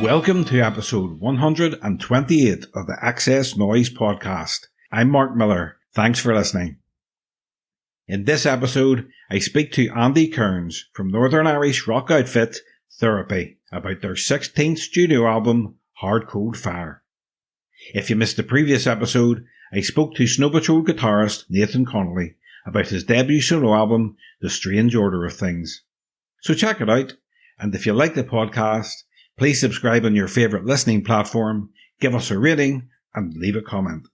Welcome to episode 128 of the XS Noize Podcast. I'm Mark Millar. Thanks for listening. In this episode, I speak to Andy Cairns from Northern Irish rock outfit Therapy about their 16th studio album, Hard Cold Fire. If you missed the previous episode, I spoke to Snow Patrol guitarist Nathan Connolly about his debut solo album, The Strange Order of Things. So check it out, and if you like the podcast, please subscribe on your favourite listening platform, give us a rating, and leave a comment.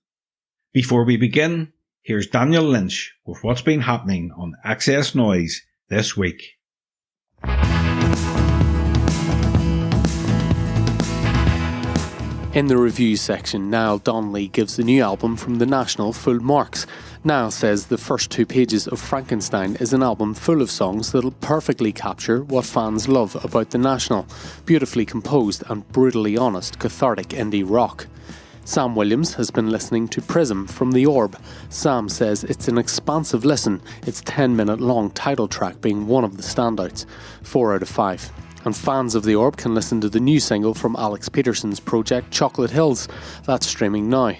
Before we begin, here's Daniel Lynch with what's been happening on XS Noize this week. In the review section, Niall Donnelly gives the new album from The National full marks. Niall says the first 2 pages of Frankenstein is an album full of songs that'll perfectly capture what fans love about The National: beautifully composed and brutally honest cathartic indie rock. Sam Williams has been listening to Prism from The Orb. Sam says it's an expansive listen, its 10-minute long title track being one of the standouts, 4 out of 5. And fans of The Orb can listen to the new single from Alex Peterson's project Chocolate Hills. That's streaming now.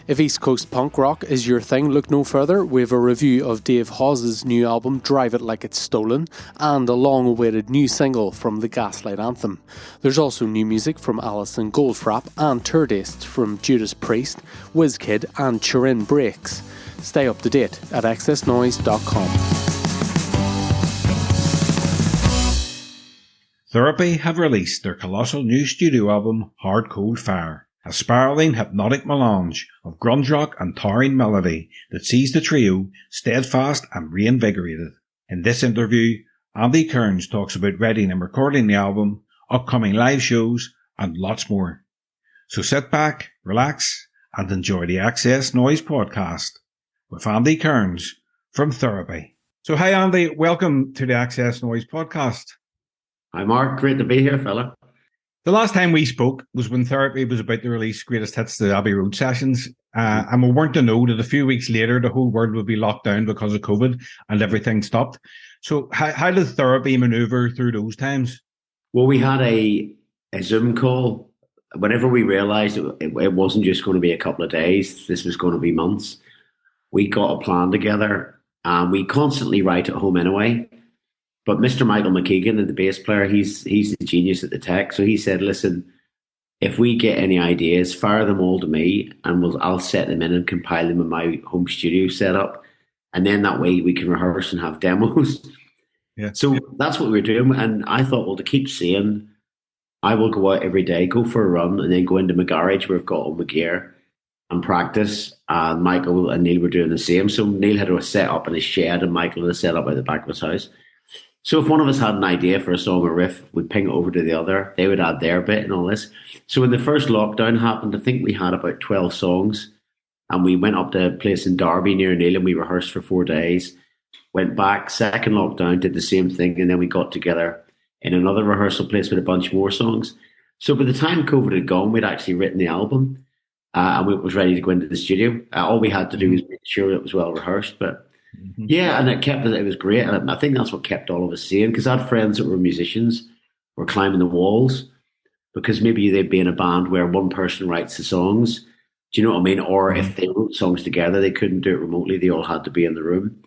If East Coast punk rock is your thing, look no further. We have a review of Dave Hawes' new album Drive It Like It's Stolen and a long-awaited new single from the Gaslight Anthem. There's also new music from Alison Goldfrapp and tour dates from Judas Priest, WizKid and Turin Breaks. Stay up to date at xsnoize.com. Therapy have released their colossal new studio album, Hard Cold Fire, a spiralling hypnotic melange of grunge rock and towering melody that sees the trio steadfast and reinvigorated. In this interview, Andy Cairns talks about writing and recording the album, upcoming live shows, and lots more. So sit back, relax, and enjoy the XS Noize Podcast with Andy Cairns from Therapy. So hi Andy, welcome to the XS Noize Podcast. Hi Mark, great to be here, fella. The last time we spoke was when Therapy was about to release Greatest Hits, the Abbey Road sessions, and we weren't to know that a few weeks later the whole world would be locked down because of COVID and everything stopped. So how did Therapy manoeuvre through those times? Well, we had a Zoom call. Whenever we realised it wasn't just going to be a couple of days, this was going to be months, we got a plan together, and we constantly write at home anyway. But Mr. Michael McKeegan, the bass player, he's the genius at the tech. So he said, listen, if we get any ideas, fire them all to me and I'll set them in and compile them in my home studio setup. And then that way we can rehearse and have demos. Yeah. So that's what we're doing. And I thought, well, to keep saying, I will go out every day, go for a run, and then go into my garage where I've got all my gear and practice. And Michael and Neil were doing the same. So Neil had a set up in his shed and Michael had a set up at the back of his house. So if one of us had an idea for a song or riff, we'd ping it over to the other. They would add their bit and all this. So when the first lockdown happened, I think we had about 12 songs. And we went up to a place in Derby near Neil and we rehearsed for 4 days. Went back, second lockdown, did the same thing. And then we got together in another rehearsal place with a bunch more songs. So by the time COVID had gone, we'd actually written the album. And we was ready to go into the studio. All we had to do was make sure it was well rehearsed. But yeah, and it was great. And I think that's what kept all of us sane, because I had friends that were musicians, were climbing the walls, because maybe they'd be in a band where one person writes the songs. Do you know what I mean? Or if they wrote songs together, they couldn't do it remotely. They all had to be in the room.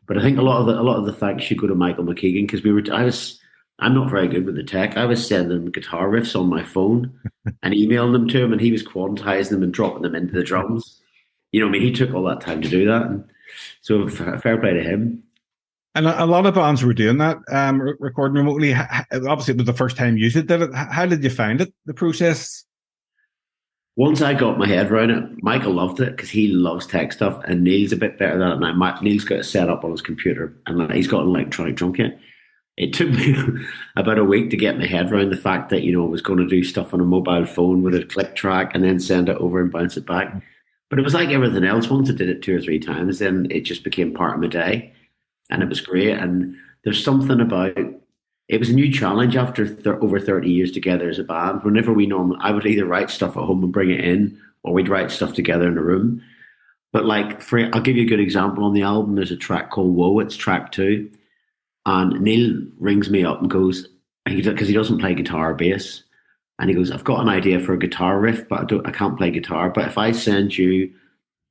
But I think a lot of the thanks should go to Michael McKeegan, because I'm not very good with the tech. I was sending him guitar riffs on my phone and emailing them to him, and he was quantizing them and dropping them into the drums. You know what I mean? He took all that time to do that. And so fair play to him. And a lot of bands were doing that, recording remotely. Obviously, it was the first time you did it. How did you find it, the process? Once I got my head around it, Michael loved it because he loves tech stuff, and Neil's a bit better than it now. Neil's got it set up on his computer, and he's got an electronic drum kit. It took me about a week to get my head around the fact that, I was going to do stuff on a mobile phone with a click track and then send it over and bounce it back. But it was like everything else. Once I did it 2 or 3 times, then it just became part of my day. And it was great. And there's something about it was a new challenge after over 30 years together as a band. Whenever I would either write stuff at home and bring it in, or we'd write stuff together in a room. But I'll give you a good example on the album. There's a track called Whoa, it's track 2. And Neil rings me up and goes, because he doesn't play guitar or bass, And he goes, I've got an idea for a guitar riff, but I can't play guitar. But if I send you,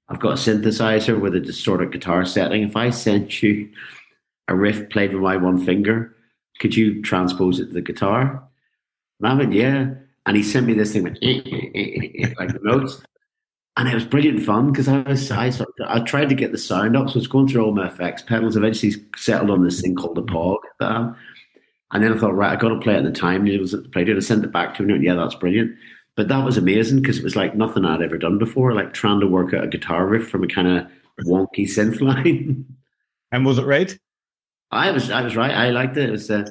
I've got a synthesizer with a distorted guitar setting. If I send you a riff played with my one finger, could you transpose it to the guitar? And I went, yeah. And he sent me this thing with like the notes. And it was brilliant fun because I tried to get the sound up. So I was going through all my effects pedals, eventually settled on this thing called the Pog. And then I thought, right, I got to play it at the time. It was at the play date. I sent it back to him. And yeah, that's brilliant. But that was amazing because it was like nothing I'd ever done before, like trying to work out a guitar riff from a kind of wonky synth line. And was it right? I was right. I liked it. It was I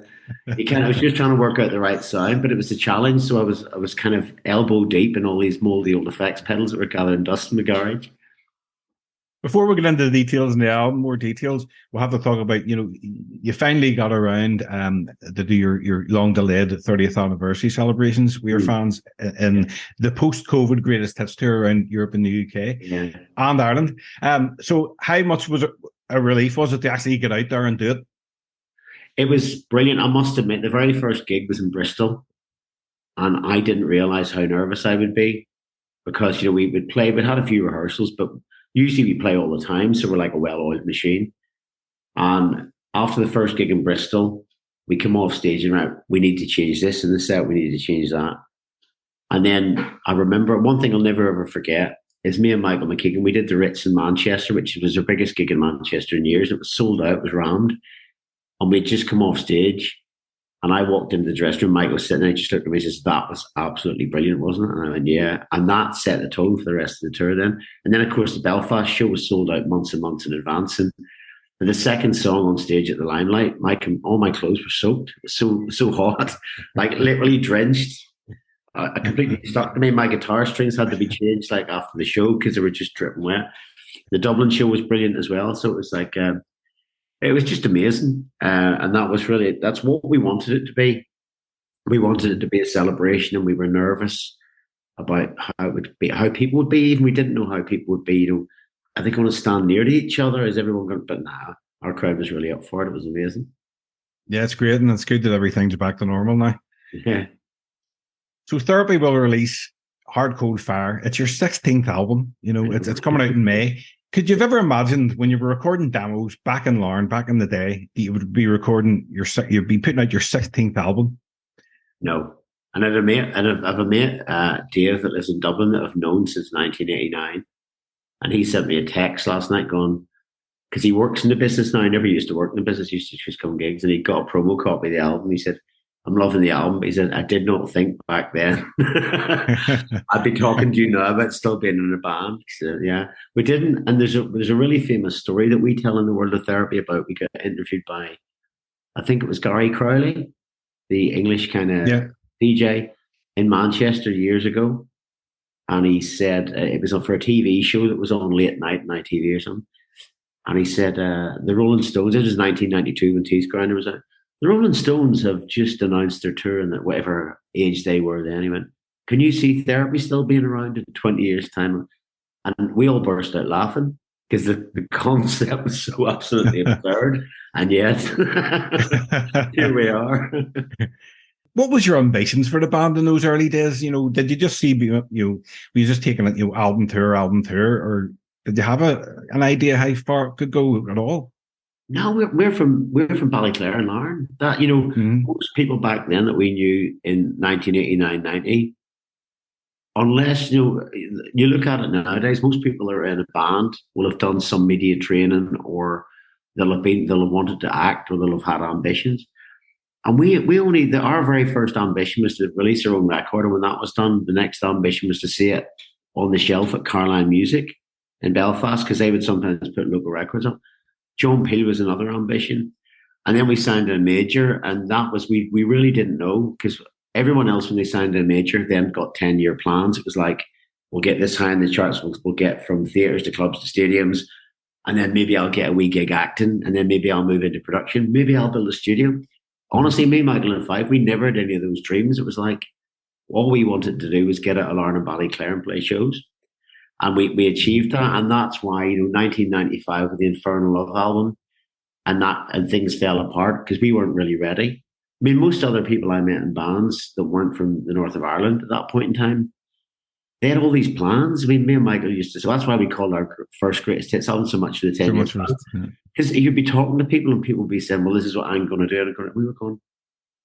was just trying to work out the right sound, but it was a challenge. So I was kind of elbow deep in all these moldy old effects pedals that were gathering dust in the garage. Before we get into the details in the album, more details, we'll have to talk about, you finally got around to do your long delayed 30th anniversary celebrations with your fans in the post-COVID greatest hits tour around Europe and the UK and Ireland. So how much was it a relief was it to actually get out there and do it? It was brilliant. I must admit, the very first gig was in Bristol, and I didn't realise how nervous I would be because, we would play, we'd had a few rehearsals, but usually we play all the time, so we're like a well-oiled machine. And after the first gig in Bristol, we come off stage and right, we need to change this in the set, we need to change that. And then I remember one thing I'll never ever forget is me and Michael McKeegan, we did the Ritz in Manchester, which was our biggest gig in Manchester in years. It was sold out, it was rammed. And we'd just come off stage and I walked into the dressing room, Michael was sitting there, just looked at me and says, that was absolutely brilliant, wasn't it? And I went, yeah. And that set the tone for the rest of the tour then. And then, of course, the Belfast show was sold out months and months in advance. And the second song on stage at the Limelight, all my clothes were soaked. So hot, like literally drenched. I completely stuck. I mean, my guitar strings had to be changed like after the show because they were just dripping wet. The Dublin show was brilliant as well. So it was like, it was just amazing. And that's what we wanted it to be. We wanted it to be a celebration, and we were nervous about how it would be, how people would be. Even we didn't know how people would be. Are they going to stand near to each other? Is everyone going to? But nah, our crowd was really up for it. It was amazing. Yeah, it's great, and it's good that everything's back to normal now. Yeah. So Therapy will release Hard Cold Fire. It's your 16th album. It's coming out in May. Could you have ever imagined when you were recording demos back in Larne, back in the day, that you would be recording you'd be putting out your 16th album? No. And I have a mate, Dave, that lives in Dublin that I've known since 1989. And he sent me a text last night going, because he works in the business now. He never used to work in the business, he used to just come gigs, and he got a promo copy of the album. He said, I'm loving the album. He said, I did not think back then I'd be talking to you now about still being in a band. So, yeah, we didn't. And there's a really famous story that we tell in the world of therapy about. We got interviewed by, I think it was Gary Crowley, the English kind of DJ in Manchester years ago. And he said it was for a TV show that was on late night on ITV or something. And he said the Rolling Stones, it was 1992 when Teeth Grinder was out. The Rolling Stones have just announced their tour, and at whatever age they were then, he went, can you see Therapy still being around in 20 years' time? And we all burst out laughing because the concept was so absolutely absurd. And yet, here we are. What was your ambitions for the band in those early days? Did you just see, were you just taking it, album tour, or did you have an idea how far it could go at all? No, we're from Ballyclare and Larne. That most people back then that we knew in 1989, 90, unless you look at it nowadays, most people are in a band will have done some media training, or they'll have wanted to act, or they'll have had ambitions. And our very first ambition was to release our own record, and when that was done, the next ambition was to see it on the shelf at Caroline Music in Belfast, because they would sometimes put local records up. John Peel was another ambition. And then we signed a major, and that was, we really didn't know, because everyone else, when they signed a major, then got 10-year plans. It was like, we'll get this high in the charts, we'll get from theatres to clubs to stadiums, and then maybe I'll get a wee gig acting, and then maybe I'll move into production, maybe I'll build a studio. Honestly, me, Michael, and Five, we never had any of those dreams. It was like, all we wanted to do was get out of Larne and Ballyclare and play shows. And we achieved that, and that's why 1995 with the Infernal Love album, and things fell apart because we weren't really ready. mean, most other people I met in bands that weren't from the north of Ireland at that point in time, they had all these plans. I mean, me and Michael used to, so that's why we called our first greatest hits album so much for the 10 years. Because you'd be talking to people and people would be saying, well, this is what I'm going to do. And we were going,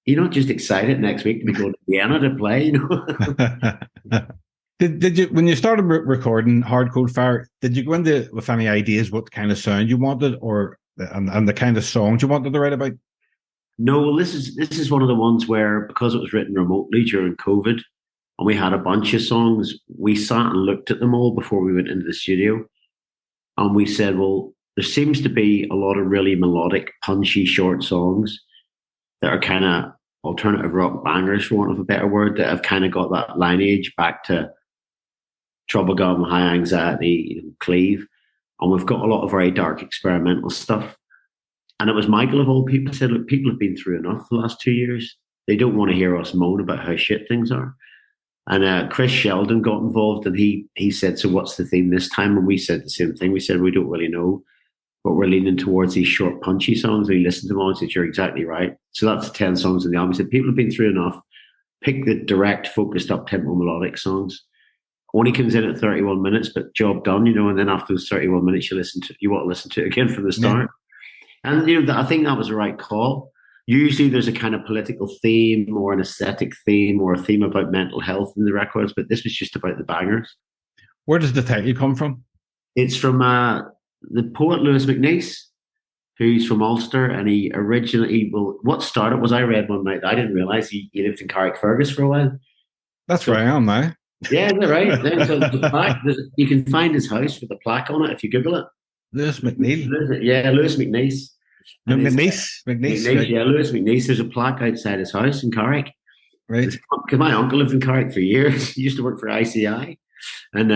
you're not just excited next week to be going to Vienna to play, you know? Did you, when you started recording Hard Cold Fire, did you go into with any ideas what kind of sound you wanted and the kind of songs you wanted to write about? No, well, this is one of the ones where, because it was written remotely during COVID, and we had a bunch of songs, we sat and looked at them all before we went into the studio. And we said, well, there seems to be a lot of really melodic, punchy, short songs that are kind of alternative rock bangers, for want of a better word, that have kind of got that lineage back to Trouble Gum, High Anxiety, Cleave. And we've got a lot of very dark experimental stuff. And it was Michael, of all people, said, look, people have been through enough the last 2 years. They don't want to hear us moan about how shit things are. And Chris Sheldon got involved, and he said, so what's the theme this time? And we said the same thing. We said, we don't really know, but we're leaning towards these short, punchy songs. We listened to them all and said, you're exactly right. So that's 10 songs in the album. He said, people have been through enough. Pick the direct, focused, up-tempo melodic songs. Only comes in at 31 minutes, but job done, you know, and then after those 31 minutes, you want to listen to it again from the start. Yeah. And, you know, I think that was the right call. Usually there's a kind of political theme or an aesthetic theme or a theme about mental health in the records, but this was just about the bangers. Where does the title come from? It's from the poet Lewis MacNeice, who's from Ulster, and he originally, what started was, I read one night, I didn't realise he lived in Carrickfergus for a while. That's where I am now. Yeah, isn't that right? Then, so the plaque, you can find his house with a plaque on it if you Google it. Lewis MacNeice. Yeah, Lewis MacNeice. No, MacNeice. Right. Yeah, Lewis MacNeice. There's a plaque outside his house in Carrick. Right. Because my uncle lived in Carrick for years. He used to work for ICI. And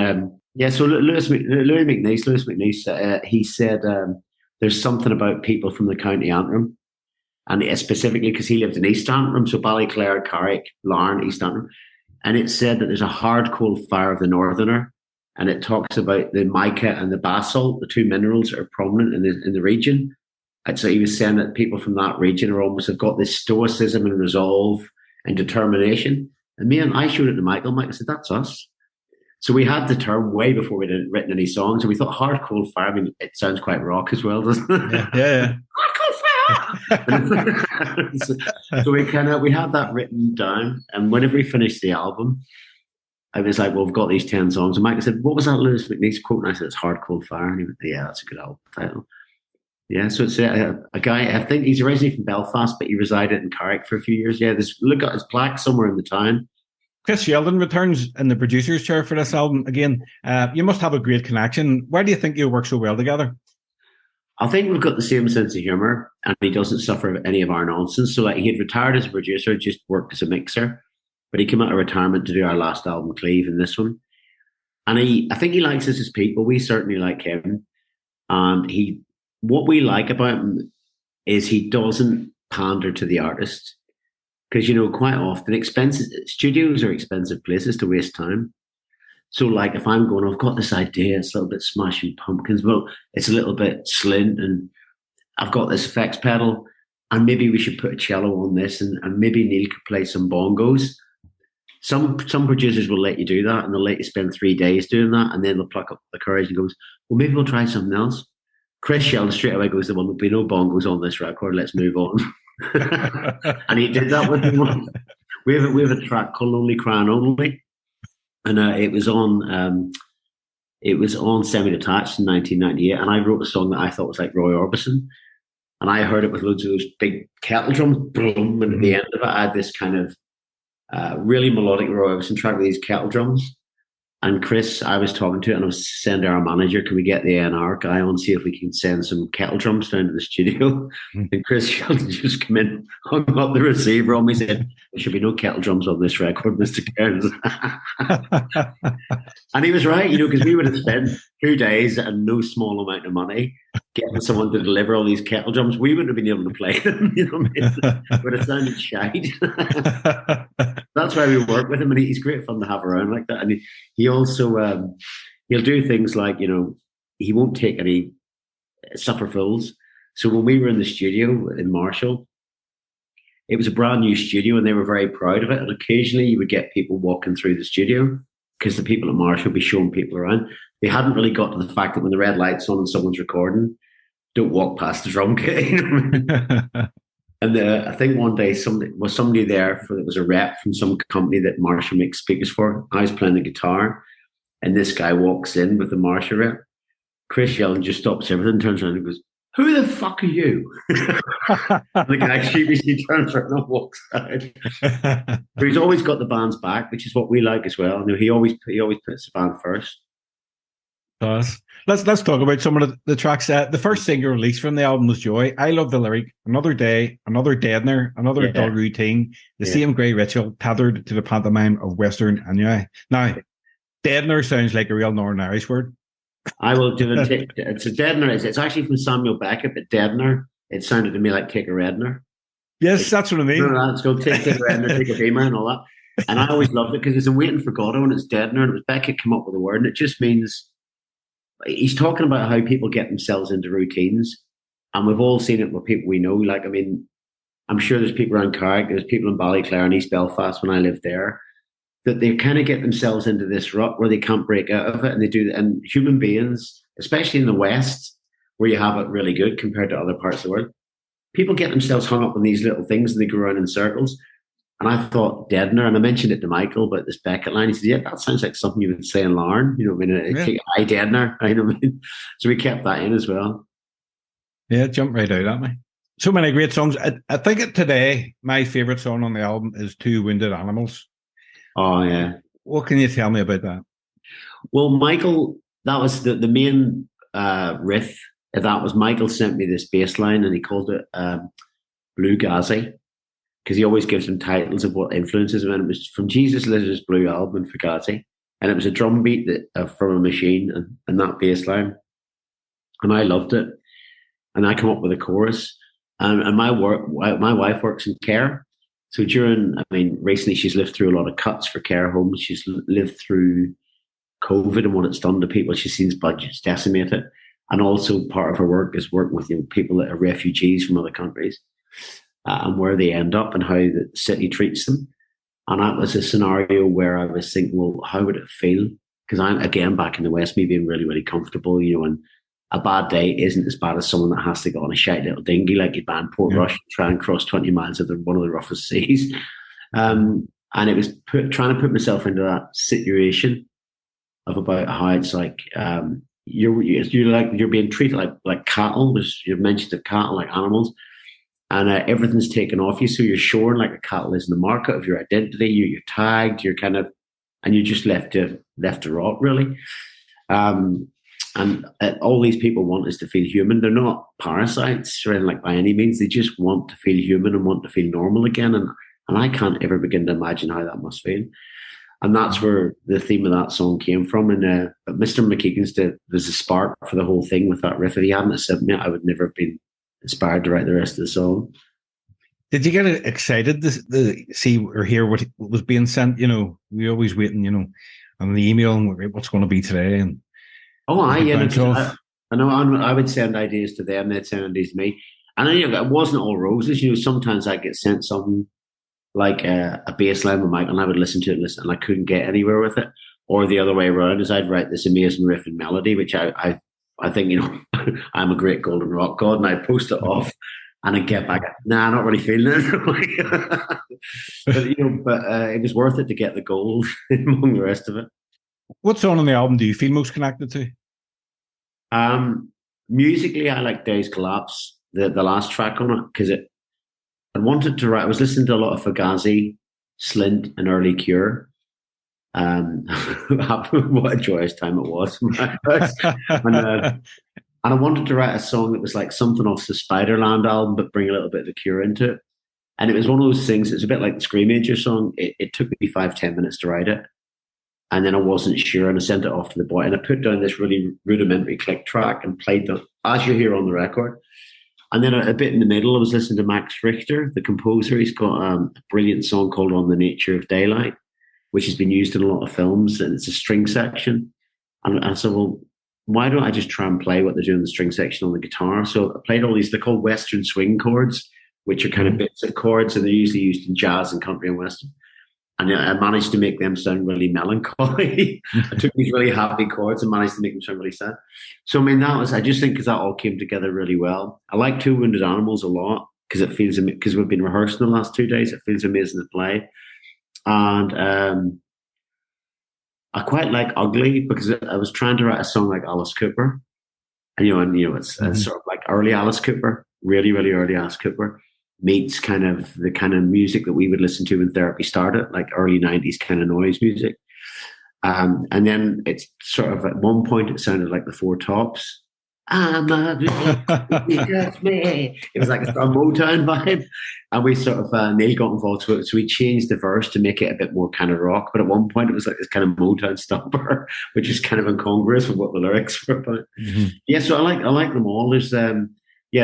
so Lewis MacNeice, he said there's something about people from the County Antrim. And specifically because he lived in East Antrim, so Ballyclare, Carrick, Larne, East Antrim. And it said that there's a hard, cold fire of the northerner. And it talks about the mica and the basalt, the two minerals that are prominent in the region. And so he was saying that people from that region have got this stoicism and resolve and determination. And I showed it to Michael. Michael said, that's us. So we had the term way before we'd written any songs. And we thought hard, cold fire. I mean, it sounds quite rock as well, doesn't it? Yeah. Hard, cold fire! So we had that written down. And whenever we finished the album, I was like, well, we've got these 10 songs. And Michael said, what was that Lewis MacNeice quote? And I said, it's Hard, Cold Fire. And he went, yeah, that's a good album title. Yeah, so it's a guy, I think he's originally from Belfast, but he resided in Carrick for a few years. Yeah, look at his plaque somewhere in the town. Chris Sheldon returns in the producer's chair for this album. Again, you must have a great connection. Why do you think you work so well together? I think we've got the same sense of humour, and he doesn't suffer any of our nonsense. So like, he had retired as a producer, just worked as a mixer, but he came out of retirement to do our last album, Cleave, and this one. And I think he likes us as people. We certainly like him. And what we like about him is he doesn't pander to the artist. Because, you know, quite often studios are expensive places to waste time. So like if I'm going, I've got this idea, it's a little bit Smashing Pumpkins, well, it's a little bit Slint, and I've got this effects pedal, and maybe we should put a cello on this, and maybe Neil could play some bongos. Some producers will let you do that, and they'll let you spend 3 days doing that, and then they'll pluck up the courage and goes, well, maybe we'll try something else. Chris Sheldon straight away goes, there'll be no bongos on this record, let's move on. And he did that with me. We have a track called Only Crying Only, and it was on Semi-Detached in 1998, and I wrote a song that I thought was like Roy Orbison, and I heard it with loads of those big kettle drums, boom, and at the end of it I had this kind of really melodic Roy Orbison track with these kettle drums. And Chris, I was talking to, and I was saying to our manager, can we get the A&R guy on, see if we can send some kettle drums down to the studio? And Chris Sheldon just came in, hung up the receiver on me, said, there should be no kettle drums on this record, Mr. Cairns. And he was right, you know, because we would have spent 2 days and no small amount of money getting someone to deliver all these kettle drums. We wouldn't have been able to play them, you know what I mean? It would have sounded shite. That's why we work with him, and he's great fun to have around like that. And he also he'll do things like, you know, he won't take any suffer fools. So when we were in the studio in Marshall, it was a brand new studio and they were very proud of it. And occasionally you would get people walking through the studio because the people at Marshall would be showing people around. They hadn't really got to the fact that when the red light's on and someone's recording, don't walk past the drum kit. You know? And I think one day somebody there it was a rep from some company that Marshall makes speakers for. I was playing the guitar, and this guy walks in with the Marshall rep. Chris Yellen just stops everything, turns around and goes, "Who the fuck are you?" And the guy sheepishly turns around and walks out. But he's always got the band's back, which is what we like as well. You know, he always puts the band first. Let's talk about some of the tracks. The first single released from the album was Joy. I love the lyric, another day, another deadener, another dull routine, the same grey ritual tethered to the pantomime of Western ennui. Now, deadener sounds like a real Northern Irish word. I will do it. It's a deadener. It's actually from Samuel Beckett, but deadener, it sounded to me like take a reddener. Yes, that's what I mean. Let's go take a reddener, take a beamer and all that. And I always loved it because it's I'm waiting for Godot and it's deadener, and it was Beckett come up with the word, and it just means he's talking about how people get themselves into routines, and we've all seen it with people we know. Like, I mean, I'm sure there's people around Carrick, there's people in Ballyclare and East Belfast when I lived there, that they kind of get themselves into this rut where they can't break out of it, and they do. And human beings, especially in the West, where you have it really good compared to other parts of the world, people get themselves hung up on these little things and they go around in circles. And I thought deadener, and I mentioned it to Michael about this Beckett line. He said, "Yeah, that sounds like something you would say in Larne." You know what I mean? Take a deadener. You know what I mean? So we kept that in as well. Yeah, jump right out at me. So many great songs. I think today my favourite song on the album is Two Wounded Animals. Oh, yeah. What can you tell me about that? Well, Michael, that was the main riff. That was Michael sent me this bass line, and he called it Blue Gazi, because he always gives them titles of what influences him. And it was from Jesus Lizard's Blue album, Fugazi. And it was a drum beat from a machine and that bass line. And I loved it. And I come up with a chorus. And my wife works in care. So recently she's lived through a lot of cuts for care homes. She's lived through COVID and what it's done to people. She's seen budgets decimated. And also part of her work is working with people that are refugees from other countries. And where they end up and how the city treats them. And that was a scenario where I was thinking, well, how would it feel? Because I'm, again, back in the West, me being really, really comfortable, you know, and a bad day isn't as bad as someone that has to go on a shite little dinghy like you'd ban Portrush and try and cross 20 miles of one of the roughest seas. And it was trying to put myself into that situation of about how it's like, you're being treated like cattle. You've mentioned the cattle like animals. And everything's taken off you, so you're shorn like a cattle is in the market of your identity. You're tagged. You're kind of, and you're just left to rot, really. And all these people want is to feel human. They're not parasites or anything like by any means. They just want to feel human and want to feel normal again. And I can't ever begin to imagine how that must feel. And that's where the theme of that song came from. And but Mr. McKeegan's there's a spark for the whole thing with that riff. If he hadn't said me, I would never have been inspired to write the rest of the song. Did you get excited to see or hear what was being sent? You know, we always waiting, you know, on the email and what's going to be today. And I know I would send ideas to them, they'd send ideas to me. And it wasn't all roses. You know, sometimes I get sent something like a bass line with Michael, and I would listen to it and I couldn't get anywhere with it. Or the other way around is I'd write this amazing riff and melody, which I think, you know, I'm a great golden rock god, and I post it off and I get back, I'm not really feeling it. but it was worth it to get the gold among the rest of it. What song on the album do you feel most connected to? Musically, I like Days Collapse, the last track on it, because I wanted to write, I was listening to a lot of Fugazi, Slint and Early Cure. What a joyous time it was. And I wanted to write a song that was like something off the Spiderland album, but bring a little bit of the Cure into it. And it was one of those things, it's a bit like the Screamager song. It took me 5-10 minutes to write it. And then I wasn't sure, and I sent it off to the boy. And I put down this really rudimentary click track and played that, as you hear on the record. And then a bit in the middle, I was listening to Max Richter, the composer. He's got a brilliant song called On the Nature of Daylight, which has been used in a lot of films, and it's a string section. And I said, well, why don't I just try and play what they're doing in the string section on the guitar? So I played all these, they're called Western swing chords, which are kind of bits of chords, and they're usually used in jazz and country and western. And I managed to make them sound really melancholy. I took these really happy chords and managed to make them sound really sad. So, I mean, I just think because that all came together really well. I like Two Wounded Animals a lot because we've been rehearsing the last 2 days. It feels amazing to play. And I quite like Ugly because I was trying to write a song like Alice Cooper. And, it's sort of like early Alice Cooper, really, really early Alice Cooper. Meets kind of the kind of music that we would listen to when therapy started, like early 90s kind of noise music. And then it's sort of at one point it sounded like the Four Tops. I'm not just me. It was like a Motown vibe. And we sort of, Neil got involved to it. So we changed the verse to make it a bit more kind of rock. But at one point it was like this kind of Motown stomper, which is kind of incongruous with what the lyrics were about. Mm-hmm. Yeah, so I like them all. There's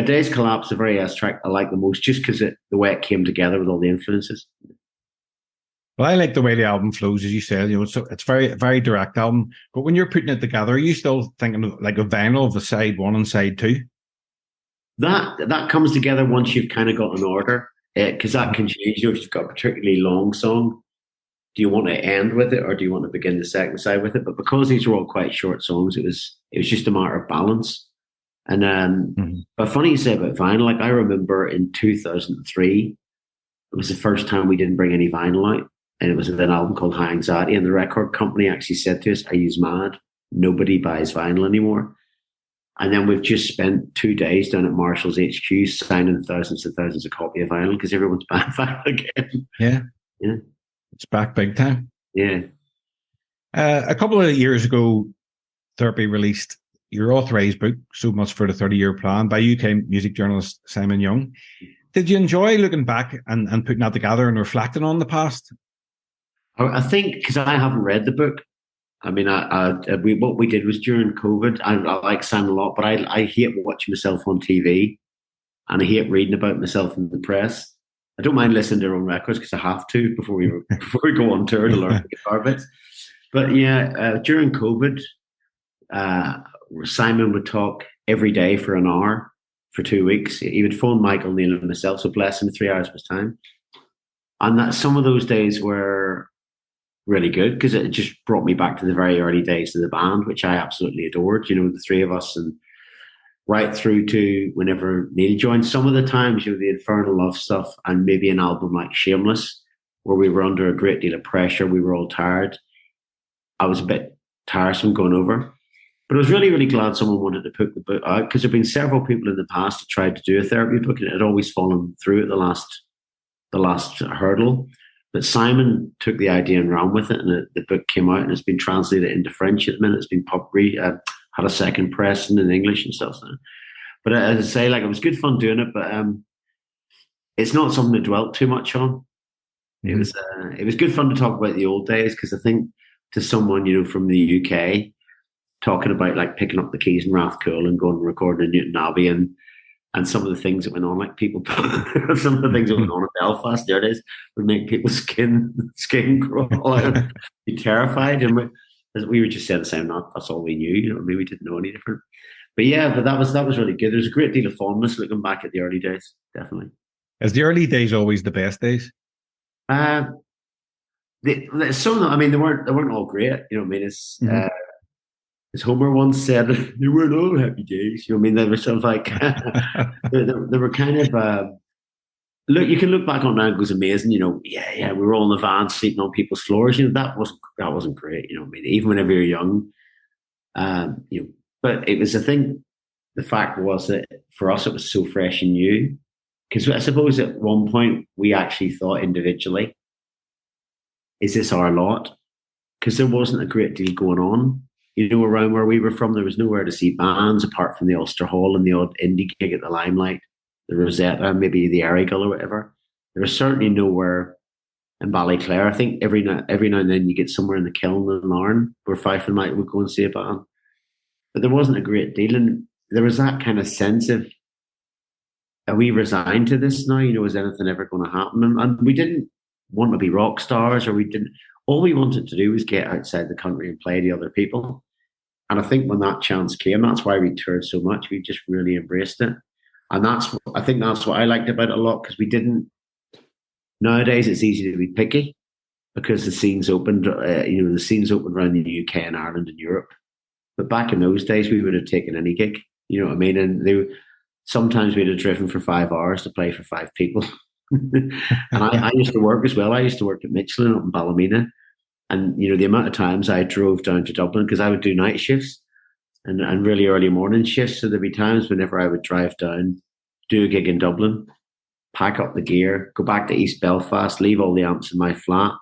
Days Collapse, the very S track, I like the most just because the way it came together with all the influences. Well, I like the way the album flows, as you said. So it's very, very direct album. But when you're putting it together, are you still thinking of like a vinyl of the side one and side two? That comes together once you've kind of got an order, because that can change. If you've got a particularly long song, do you want to end with it or do you want to begin the second side with it? But because these were all quite short songs, it was just a matter of balance. And but funny you say about vinyl, like I remember in 2003, it was the first time we didn't bring any vinyl out, and it was an album called High Anxiety, and the record company actually said to us, "Are you mad? Nobody buys vinyl anymore." And then we've just spent 2 days down at Marshall's HQ signing thousands and thousands of copies of vinyl because everyone's buying vinyl again. Yeah, it's back big time. Yeah. A couple of years ago, Therapy released your authorised book, So Much for the 30-Year Plan, by UK music journalist Simon Young. Did you enjoy looking back and putting that together and reflecting on the past? I think because I haven't read the book. I mean, what we did was during COVID. I like Simon a lot, but I hate watching myself on TV, and I hate reading about myself in the press. I don't mind listening to their own records because I have to before we go on tour to learn the guitar bits. But yeah, during COVID, Simon would talk every day for an hour for 2 weeks. He would phone Michael, Neil, and myself, so bless him, 3 hours of his time. And that some of those days were really good because it just brought me back to the very early days of the band, which I absolutely adored. The three of us, and right through to whenever Neil joined. Some of the times, the Infernal Love stuff, and maybe an album like Shameless, where we were under a great deal of pressure. We were all tired. I was a bit tiresome going over. But I was really, really glad someone wanted to put the book out because there have been several people in the past that tried to do a therapy book and it had always fallen through at the last hurdle. But Simon took the idea and ran with it, and the book came out and it's been translated into French at the minute. It's been had a second pressing in English and stuff. But as I say, like, it was good fun doing it, but it's not something to dwell too much on. Mm-hmm. It was good fun to talk about the old days because I think to someone from the UK, talking about like picking up the keys in Rathcoole and going and recording in Newton Abbey and some of the things that went on, like some of the things that went on in Belfast nowadays would make people's skin crawl out, be terrified. And we were just saying the same, that's all we knew, maybe we didn't know any different. But yeah, but that was really good. There's a great deal of fondness looking back at the early days, definitely. Is the early days always the best days? They weren't all great, it's as Homer once said, they weren't all happy days. They were sort of like, they were kind of, look, you can look back on now and it was amazing, we were all in the van sleeping on people's floors. That wasn't great, even whenever you're young. But it was, I think, the fact was that for us it was so fresh and new. Because I suppose at one point we actually thought individually, is this our lot? Because there wasn't a great deal going on. Around where we were from, there was nowhere to see bands apart from the Ulster Hall and the odd indie gig at the Limelight, the Rosetta, maybe the Errigal or whatever. There was certainly nowhere in Ballyclare. I think every now and then you get somewhere in the Kiln and Larne where Fife and Mike would go and see a band. But there wasn't a great deal. And there was that kind of sense of, are we resigned to this now? Is anything ever going to happen? And we didn't want to be rock stars, or all we wanted to do was get outside the country and play to other people. And I think when that chance came, that's why we toured so much. We just really embraced it. And I think that's what I liked about it a lot, because we didn't. Nowadays, it's easy to be picky because the scene's opened. The scene's opened around the UK and Ireland and Europe. But back in those days, we would have taken any gig. You know what I mean? And sometimes we'd have driven for 5 hours to play for 5 people. And I used to work as well. I used to work at Michelin up in Ballymena. And, the amount of times I drove down to Dublin, because I would do night shifts and really early morning shifts. So there'd be times whenever I would drive down, do a gig in Dublin, pack up the gear, go back to East Belfast, leave all the amps in my flat,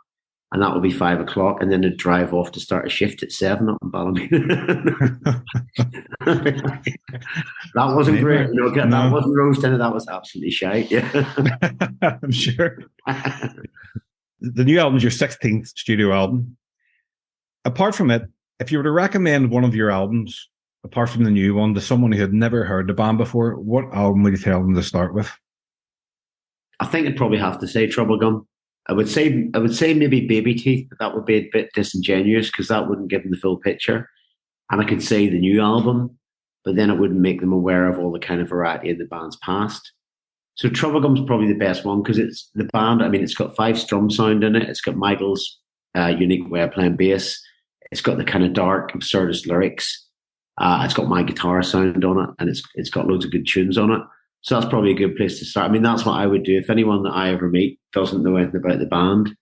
and that would be 5 o'clock, and then I'd drive off to start a shift at 7 up in Ballymena. That wasn't great. That wasn't roasting, that was absolutely shite. Yeah. I'm sure. The new album's your 16th studio album. Apart from it, if you were to recommend one of your albums, apart from the new one, to someone who had never heard the band before, what album would you tell them to start with? I think I'd probably have to say Trouble Gum. I would say maybe Baby Teeth, but that would be a bit disingenuous because that wouldn't give them the full picture. And I could say the new album, but then it wouldn't make them aware of all the kind of variety in the band's past. So Trouble Gum's probably the best one because it's the band. I mean, it's got 5 strum sound in it. It's got Michael's unique way of playing bass. It's got the kind of dark, absurdist lyrics. It's got my guitar sound on it, and it's got loads of good tunes on it. So that's probably a good place to start. I mean, that's what I would do if anyone that I ever meet doesn't know anything about the band,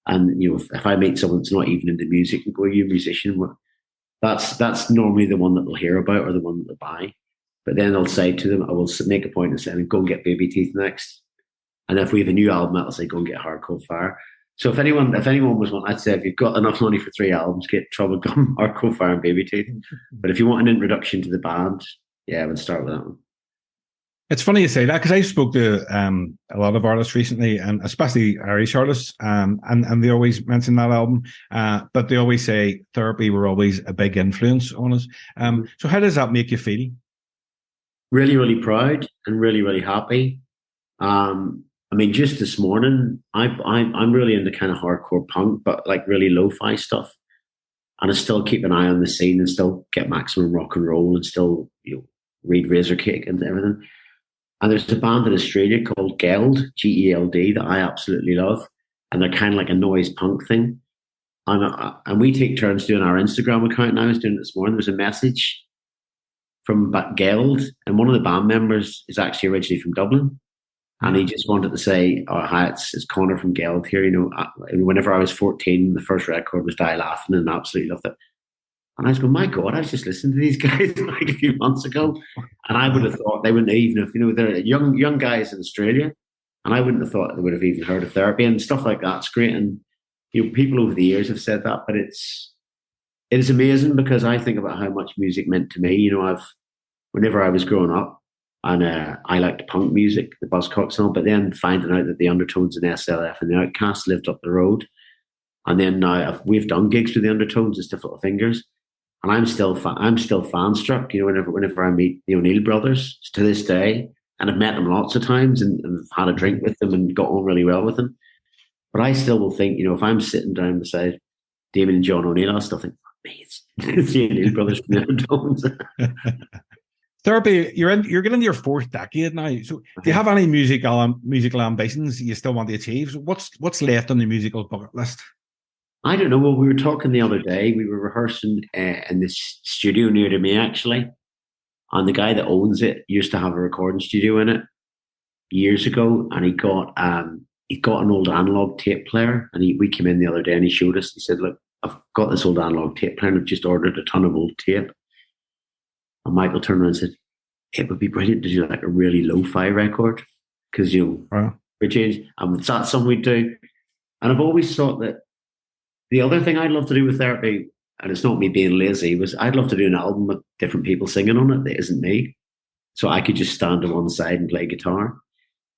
and if I meet someone that's not even into music and go, "Are you a musician?" That's normally the one that they'll hear about or the one that they'll buy. But then I'll say to them, I will make a point of saying, "Go and get Baby Teeth next." And if we have a new album, I'll say, "Go and get Hardcore Fire." So if anyone was one, I'd say if you've got enough money for 3 albums, get Trouble Gum, Hardcore Fire, and Baby Teeth. But if you want an introduction to the band, yeah, I would start with that one. It's funny you say that because I spoke to a lot of artists recently, and especially Irish artists, and they always mention that album, but they always say Therapy were always a big influence on us. So how does that make you feel? Really, really proud and really, really happy. I mean, just this morning, I'm really into kind of hardcore punk, but like really lo-fi stuff, and I still keep an eye on the scene and still get maximum rock and roll and still read Razor Cake and everything. And there's a band in Australia called Geld, G-E-L-D, that I absolutely love. And they're kind of like a noise punk thing. And we take turns doing our Instagram account. And I was doing it this morning. There's a message from Geld. And one of the band members is actually originally from Dublin. And he just wanted to say, "Oh, hi, it's Connor from Geld here. Whenever I was 14, the first record was Die Laughing and absolutely loved it." And I was going, "My God, I was just listening to these guys like a few months ago." And I would have thought they wouldn't even have, they're young guys in Australia. And I wouldn't have thought they would have even heard of Therapy and stuff like that. It's great. And, people over the years have said that, but it is amazing because I think about how much music meant to me. Whenever I was growing up, and I liked punk music, the Buzzcocks and all, but then finding out that the Undertones and SLF and the Outcasts lived up the road. And then now we've done gigs with the Undertones and Stiff Little Fingers. And I'm still fan struck, whenever I meet the O'Neill brothers to this day, and I've met them lots of times and had a drink with them and got on really well with them. But I still will think, if I'm sitting down beside Damien and John O'Neill, I still think, it's the O'Neill brothers from the Undertones. Therapy, you're getting into your 4th decade now. So do you have any musical ambitions you still want to achieve? So what's left on the musical bucket list? I don't know. Well, we were talking the other day. We were rehearsing in this studio near to me, actually. And the guy that owns it used to have a recording studio in it years ago. And he got an old analog tape player. And we came in the other day and he showed us. He said, "Look, I've got this old analog tape player and I've just ordered a ton of old tape." And Michael turned around and said, "It would be brilliant to do like a really lo-fi record because, we change. And that's something we'd do." And I've always thought that the other thing I'd love to do with Therapy, and it's not me being lazy, was I'd love to do an album with different people singing on it that isn't me. So I could just stand to one side and play guitar.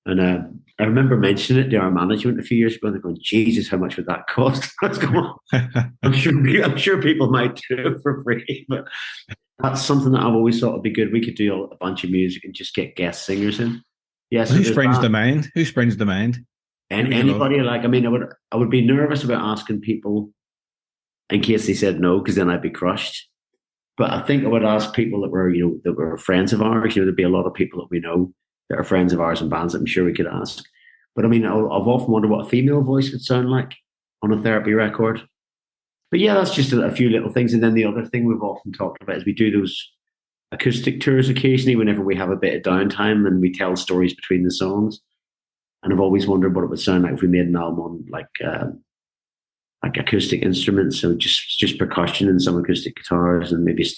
And I remember mentioning it to our management a few years ago, and they're going, "Jesus, how much would that cost?" I was going, I'm sure people might do it for free, but that's something that I've always thought would be good. We could do a bunch of music and just get guest singers in. Yes. Who springs to mind? And anybody I would be nervous about asking people in case they said no, because then I'd be crushed. But I think I would ask people that were friends of ours. There'd be a lot of people that we know that are friends of ours in bands that I'm sure we could ask. But I mean, I've often wondered what a female voice would sound like on a Therapy record. But yeah, that's just a few little things. And then the other thing we've often talked about is we do those acoustic tours occasionally whenever we have a bit of downtime and we tell stories between the songs. And I've always wondered what it would sound like if we made an album on like acoustic instruments, so just percussion and some acoustic guitars and maybe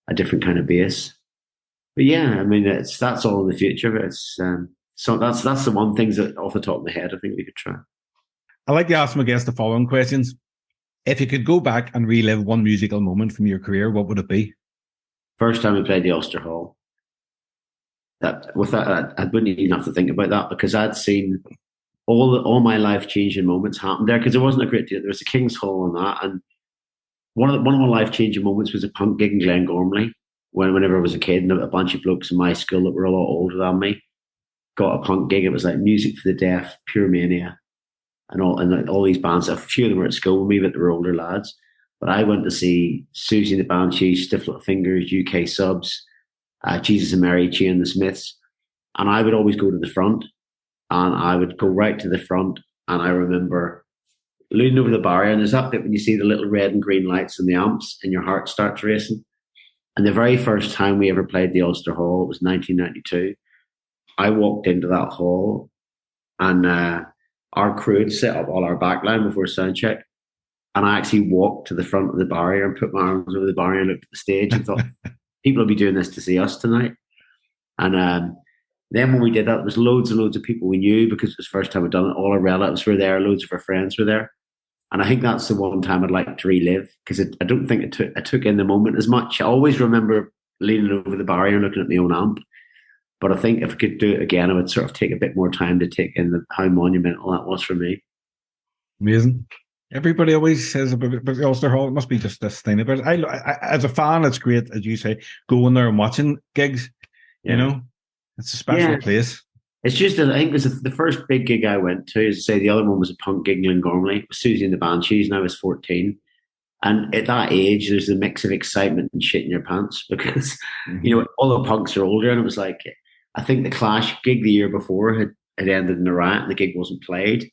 a different kind of bass. But yeah, I mean, that's all in the future. So that's the one thing that off the top of my head I think we could try. I like to ask my guests the following questions. If you could go back and relive one musical moment from your career, what would it be? First time we played the Ulster Hall. I wouldn't even have to think about that because I'd seen all my life-changing moments happen there because there wasn't a great deal. There was a King's Hall and that, and one of my life-changing moments was a punk gig in Glengormley whenever I was a kid, and a bunch of blokes in my school that were a lot older than me got a punk gig. It was like Music for the Deaf, Pure Mania, and all these bands. A few of them were at school with me, but they were older lads. But I went to see Susie and the Banshees, Stiff Little Fingers, UK Subs, Jesus and Mary Chain and the Smiths, and I would always go to the front, and I would go right to the front, and I remember leaning over the barrier, and there's that bit when you see the little red and green lights and the amps, and your heart starts racing. And the very first time we ever played the Ulster Hall, it was 1992. I walked into that hall, and our crew had set up all our backline before soundcheck, and I actually walked to the front of the barrier and put my arms over the barrier and looked at the stage and thought, people will be doing this to see us tonight. And then when we did that, there was loads and loads of people we knew because it was the first time we'd done it. All our relatives were there, loads of our friends were there. And I think that's the one time I'd like to relive because I don't think I took in the moment as much. I always remember leaning over the barrier and looking at my own amp. But I think if I could do it again, I would sort of take a bit more time to take in how monumental that was for me. Amazing. Everybody always says about the Ulster Hall, it must be just this thing about it. I as a fan, it's great, as you say, going there and watching gigs. Yeah. It's a special place. It's just, I think it was the first big gig I went to. As I say, the other one was a punk gig in Glengormley. It was Susie and the Banshees, and I was 14. And at that age, there's a mix of excitement and shit in your pants because, all the punks are older. And it was like, I think the Clash gig the year before had ended in a riot and the gig wasn't played.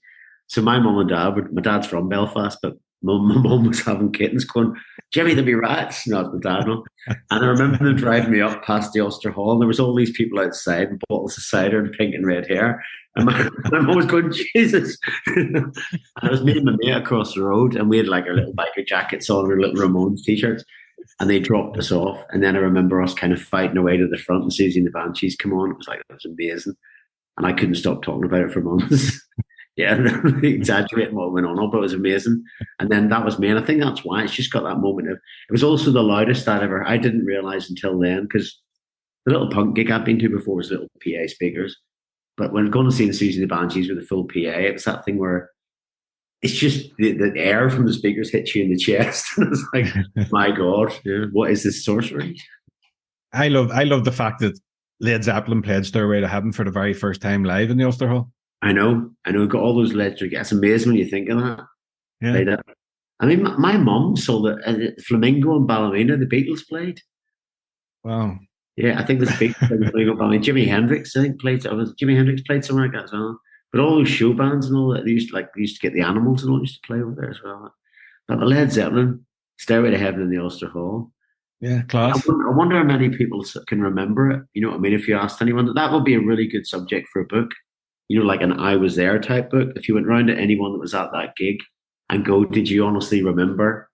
So my mum and dad, my dad's from Belfast, but my mum was having kittens going, Jimmy, there'll be rats. No, it's my dad. No. And I remember them driving me up past the Ulster Hall, and there was all these people outside with bottles of cider and pink and red hair. And my mum was going, Jesus. And it was me and my mate across the road, and we had like our little biker jackets on, our little Ramones t-shirts, and they dropped us off. And then I remember us kind of fighting our way to the front and Susie and the Banshees come on. It was like, it was amazing. And I couldn't stop talking about it for months. Yeah, exaggerating what went on, but it was amazing. And then that was me, and I think that's why it's just got that moment of. It was also the loudest I didn't realize until then, because the little punk gig I'd been to before was little PA speakers, but when going to see the Susie the Banshees with a full PA, it was that thing where it's just the air from the speakers hits you in the chest, and it's like, my God, what is this sorcery? I love the fact that Led Zeppelin played Stairway to Heaven for the very first time live in the Ulster Hall. I know. Got all those legendary. It's amazing when you think of that. Yeah. I mean, my mum saw the Flamingo and Ballymena. The Beatles played. Wow. Yeah, I think the Beatles played Flamingo, Ballymena. Jimi Hendrix, I think, played. Jimi Hendrix played somewhere like that as well. But all those show bands and all that, they used to get the Animals and all used to play over there as well. But the Led Zeppelin, Stairway to Heaven in the Ulster Hall. Yeah, class. I wonder how many people can remember it. You know what I mean? If you asked anyone, that would be a really good subject for a book. Like an I Was There type book. If you went round to anyone that was at that gig and go, did you honestly remember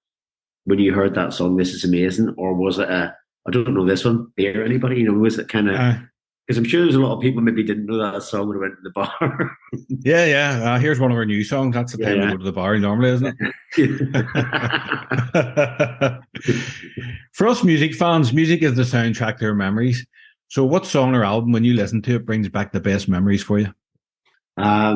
when you heard that song, This Is Amazing? Or was it I don't know this one, Beer, anybody? Was it kind of, because I'm sure there's a lot of people maybe didn't know that song when they went to the bar. Yeah. Here's one of our new songs. That's the time we go to the bar normally, isn't it? For us music fans, music is the soundtrack to our memories. So what song or album, when you listen to it, brings back the best memories for you? I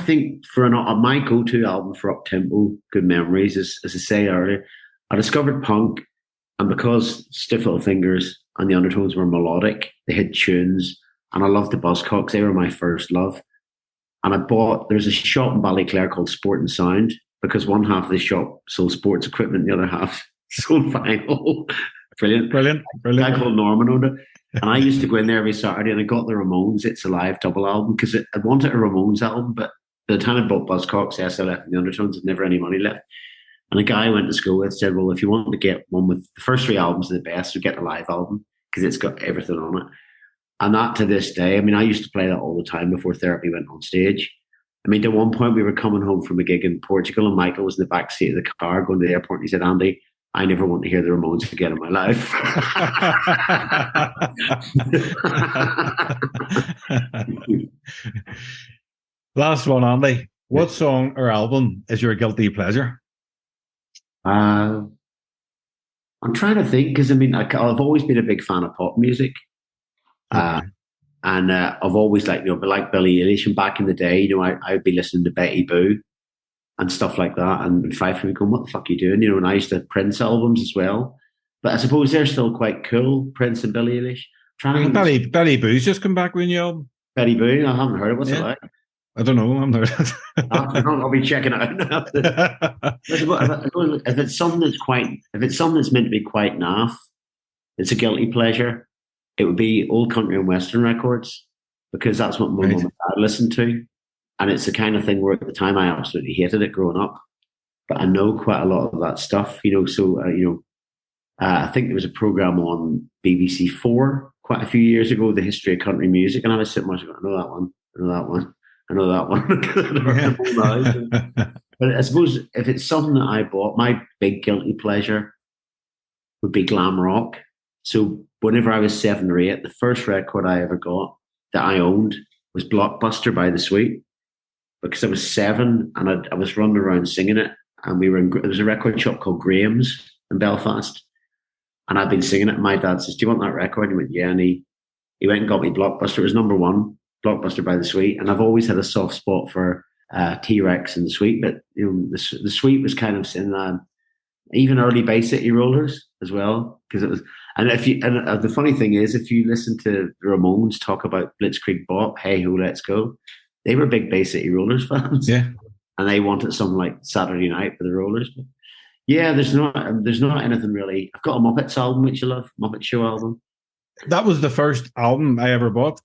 think for my go-to album for up-tempo good memories is, as I say earlier, I discovered punk, and because Stiff Little Fingers and the Undertones were melodic, they had tunes, and I loved the Buzzcocks. They were my first love. And there's a shop in Ballyclare called Sport and Sound, because one half of the shop sold sports equipment, the other half soul vinyl. Brilliant. Brilliant. I called Norman on it. And I used to go in there every Saturday and I got the Ramones It's Alive double album because I wanted a Ramones album, but by the time I bought Buzzcocks, SLF and the Undertones, I had never any money left. And a guy I went to school with said, well, if you want to get one with the first 3 albums are the best, so get the live album because it's got everything on it. And that to this day, I mean, I used to play that all the time before Therapy went on stage. I mean, at one point we were coming home from a gig in Portugal and Michael was in the back seat of the car going to the airport and he said, Andy, I never want to hear the Ramones again in my life. Last one, Andy. What song or album is your guilty pleasure? I'm trying to think because, I mean, I've always been a big fan of pop music. And I've always liked, like Billie Eilish. And back in the day, I would be listening to Betty Boo and stuff like that. And Fife would be going, what the fuck are you doing? And I used to have Prince albums as well. But I suppose they're still quite cool, Prince and Billie Eilish. Betty Boo's just come back with a new album. Betty Boo, I haven't heard it. What's it like? I don't know. I'm not. I'll be checking it out. If it's something that's meant to be quite naff, it's a guilty pleasure. It would be old country and western records because that's what my mum and dad listened to. And it's the kind of thing where at the time I absolutely hated it growing up. But I know quite a lot of that stuff, I think there was a program on BBC 4 quite a few years ago, The History of Country Music. And I was sitting there going, I know that one. But I suppose if it's something that I bought, my big guilty pleasure would be glam rock. So whenever I was 7 or 8, the first record I ever got that I owned was Blockbuster by The Sweet. Because I was 7 and I was running around singing it. And there was a record shop called Graham's in Belfast. And I'd been singing it. And my dad says, do you want that record? And he went, yeah. And he went and got me Blockbuster. It was number 1, Blockbuster by The Sweet. And I've always had a soft spot for T-Rex and The Sweet. But the Sweet was kind of in even early Bay City Rollers as well. Because it was, and the funny thing is, if you listen to the Ramones talk about Blitzkrieg Bop, Hey Ho, Let's Go, they were big Bay City Rollers fans. Yeah. And they wanted something like Saturday Night for the Rollers. But yeah, there's not anything really. I've got a Muppets album, which you love, Muppet Show album. That was the first album I ever bought.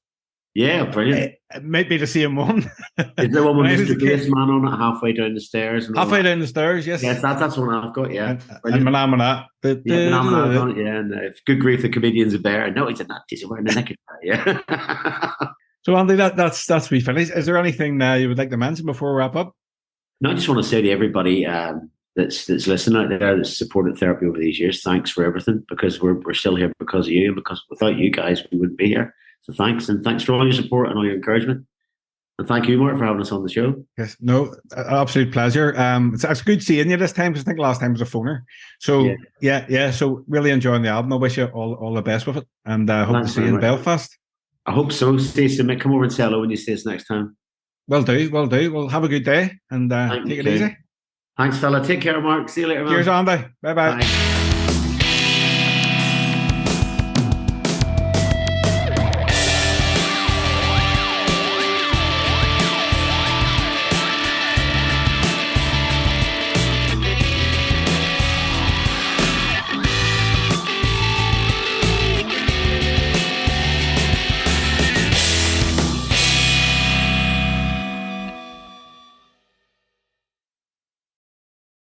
Yeah, brilliant. It might be the same one. Is there one with Mr. Bassman on it, halfway down the stairs? Halfway down the stairs, yes. Yes, that's the one I've got, yeah. And Manamana. Yeah, and good grief, the comedian's a bear. No, he's not. He's wearing a naked guy, yeah. So, Andy, that's we finished. Is there anything you would like to mention before we wrap up? No, I just want to say to everybody that's listening out there, that's supported Therapy over these years, thanks for everything, because we're still here because of you, and because without you guys, we wouldn't be here. So thanks, and thanks for all your support and all your encouragement. And thank you, Mark, for having us on the show. Yes, no, absolute pleasure. It's good seeing you this time, because I think last time was a phoner. So, yeah, so really enjoying the album. I wish you all the best with it, and hope to see you in Belfast. I hope so. Stacey, come over and say hello when you see us next time. Will do. Well, have a good day, and take it easy. Thanks, fella. Take care, Mark. See you later, man. Cheers, Andy. Bye-bye. Bye.